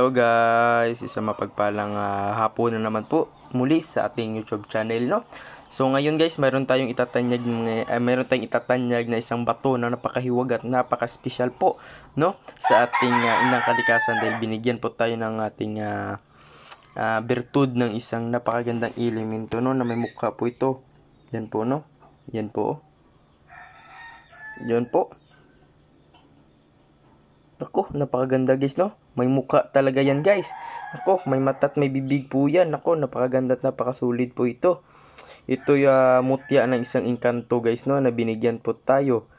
Hello guys, isang mapagpalang hapon na naman po muli sa ating YouTube channel, no? So ngayon guys, mayroon tayong itatanyag na isang bato na napakahiwag at napaka-special po, no? Sa ating inang kalikasan dahil binigyan po tayo ng ating bertud ng isang napakagandang elemento, no? Na may mukha po ito. Yan po, no? Yan po. Yan po. Ako, napakaganda guys, no? May muka talaga yan guys. Ako, may mata at may bibig po yan. Ako, napakaganda at napakasulit po ito. Ito yung mutya ng isang engkanto guys, no? Na binigyan po tayo.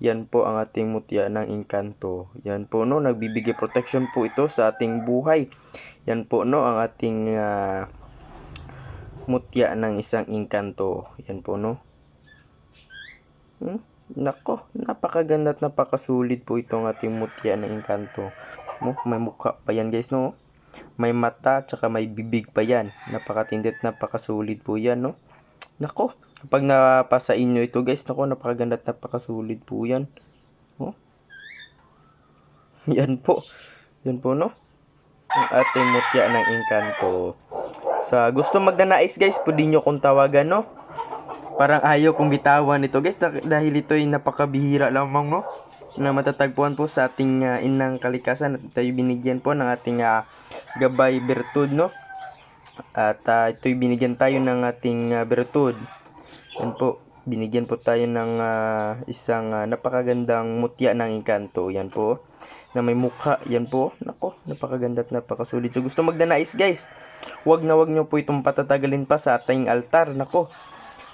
Yan po ang ating mutya ng engkanto. Yan po, no? Nagbibigay protection po ito sa ating buhay. Yan po, no? Ang ating mutya ng isang engkanto. Yan po, no? Nako, napakaganda at napakasulit po itong ating mutya na engkanto. May mukha pa yan guys, no? May mata, tsaka may bibig pa yan. Napakatindi at napakasulit po yan, no? Nako, kapag napasa inyo ito guys, nako, napakaganda at napakasulit po yan. Oh? Yan po. Yan po, no? Ang ating mutya ng engkanto. Sa gusto magnanais guys, pwede nyo kong tawagan, no? Parang ayaw kong bitawan ito guys dahil ito ay napakabihira lamang, no? Na matatagpuan po sa ating inang kalikasan at tayo binigyan po ng ating gabay bertud, no? At ito'y binigyan tayo ng ating bertud. Yan po, binigyan po tayo ng isang napakagandang mutya ng engkanto. Yan po, na may mukha. Yan po, nako, napakaganda at napakasulit. So gusto magnanais guys, wag nyo po itong patatagalin pa sa ating altar. Nako,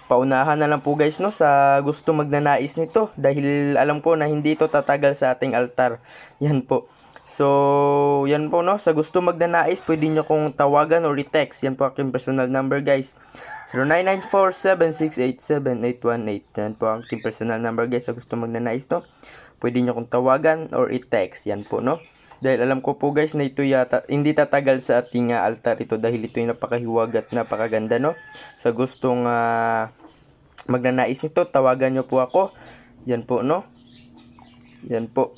paunahan na lang po guys, no, sa gusto magnanais nito dahil alam ko na hindi ito tatagal sa ating altar. Yan po. So, yan po, no, sa gusto magnanais, pwede nyo kong tawagan or i-text. Yan po aking personal number guys, 0994-768-7818. Yan po ang aking personal number guys, sa gusto magnanais, no, pwede nyo kong tawagan or i-text. Yan po, no, dahil alam ko po guys na ito hindi tatagal sa ating altar ito dahil ito ay napakahiwag at napakaganda, no. Sa gustong magnanais nito, tawagan nyo po ako. Yan po, no. Yan po.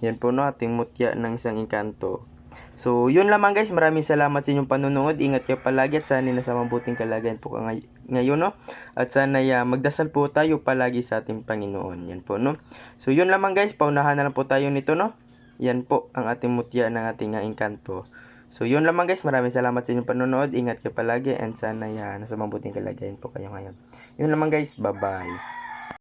Yan po, no, ating mutya ng isang engkanto. So, yun lamang guys. Maraming salamat sa inyong panonood. Ingat kayo palagi at sana nasa mabuting kalagayan po ngayon, no. At sana magdasal po tayo palagi sa ating Panginoon. Yan po, no. So, yun lamang guys. Paunahan na lang po tayo nito, no. Yan po ang ating mutya ng ating engkanto. So, yun lamang guys. Maraming salamat sa inyong panonood. Ingat kayo palagi and sana nasa mabuting kalagayan po kayo ngayon. Yun lamang guys. Bye-bye.